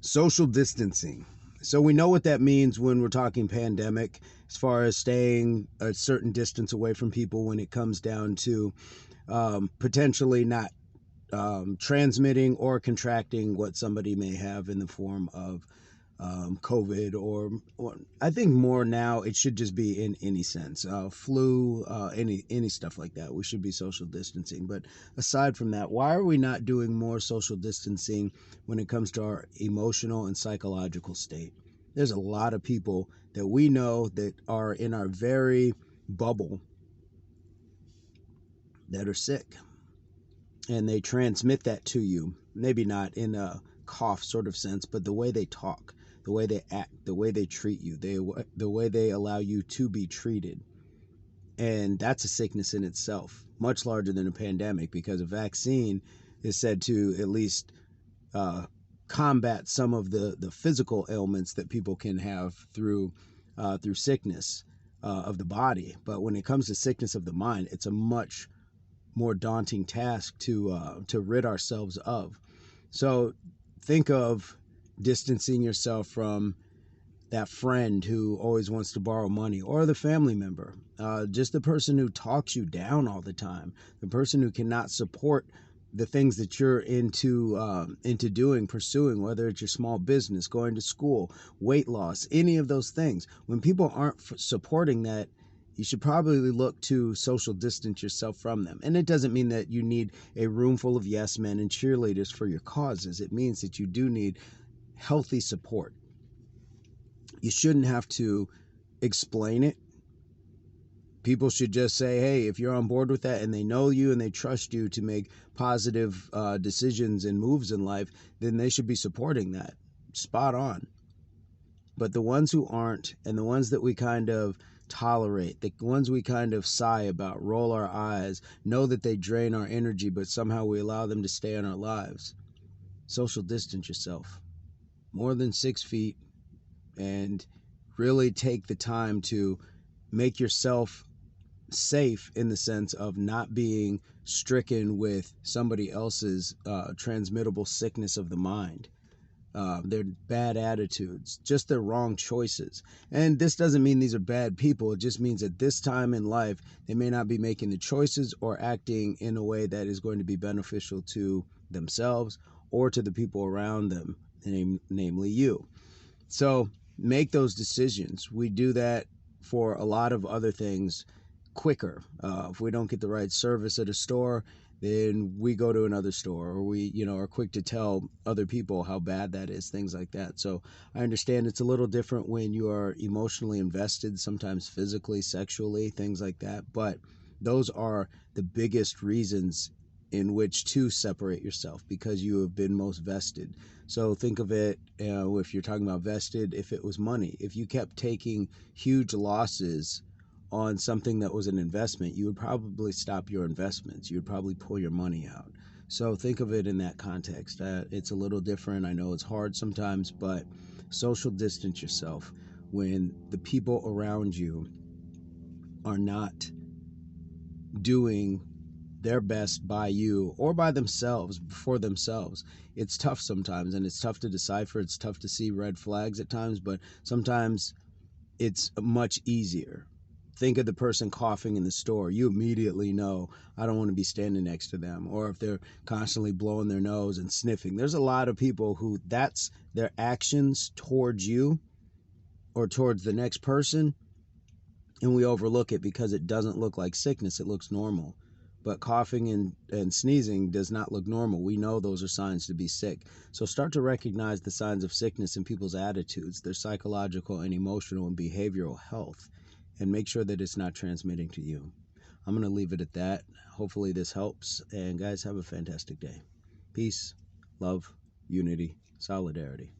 Social distancing. So we know what that means when we're talking pandemic, as far as staying a certain distance away from people when it comes down to potentially not transmitting or contracting what somebody may have in the form of COVID, or I think more now it should just be in any sense, flu, any stuff like that. We should be social distancing. But aside from that, why are we not doing more social distancing when it comes to our emotional and psychological state? There's a lot of people that we know that are in our very bubble that are sick, and they transmit that to you. Maybe not in a cough sort of sense, but the way they talk, the way they act, the way they treat you, the way they allow you to be treated. And that's a sickness in itself, much larger than a pandemic, because a vaccine is said to at least combat some of the physical ailments that people can have through sickness of the body. But when it comes to sickness of the mind, it's a much more daunting task to rid ourselves of. So think of distancing yourself from that friend who always wants to borrow money, or the family member, just the person who talks you down all the time, the person who cannot support the things that you're into doing, pursuing, whether it's your small business, going to school, weight loss, any of those things. When people aren't supporting that, you should probably look to social distance yourself from them. And it doesn't mean that you need a room full of yes men and cheerleaders for your causes. It means that you do need healthy support. You shouldn't have to explain it. People should just say, hey, if you're on board with that and they know you and they trust you to make positive decisions and moves in life, then they should be supporting that. Spot on. But the ones who aren't, and the ones that we kind of tolerate, the ones we kind of sigh about, roll our eyes, know that they drain our energy, but somehow we allow them to stay in our lives, social distance yourself. More than 6 feet, and really take the time to make yourself safe in the sense of not being stricken with somebody else's transmittable sickness of the mind. Their bad attitudes, just their wrong choices. And this doesn't mean these are bad people. It just means at this time in life, they may not be making the choices or acting in a way that is going to be beneficial to themselves or to the people around them, namely you. So make those decisions. We do that for a lot of other things quicker. If we don't get the right service at a store, then we go to another store, or we, are quick to tell other people how bad that is, things like that. So I understand it's a little different when you are emotionally invested, sometimes physically, sexually, things like that. But those are the biggest reasons in which to separate yourself, because you have been most vested. So think of it, if you're talking about vested, if it was money, if you kept taking huge losses on something that was an investment, you would probably stop your investments. You would probably pull your money out. So think of it in that context. It's a little different. I know it's hard sometimes, but social distance yourself when the people around you are not doing their best by you or by themselves, for themselves. It's tough sometimes, and it's tough to decipher. It's tough to see red flags at times, but sometimes it's much easier. Think of the person coughing in the store. You immediately know, I don't want to be standing next to them. Or if they're constantly blowing their nose and sniffing. There's a lot of people who that's their actions towards you or towards the next person, and we overlook it because it doesn't look like sickness. It looks normal. But coughing and sneezing does not look normal. We know those are signs to be sick. So start to recognize the signs of sickness in people's attitudes, their psychological and emotional and behavioral health, and make sure that it's not transmitting to you. I'm going to leave it at that. Hopefully this helps. And guys, have a fantastic day. Peace, love, unity, solidarity.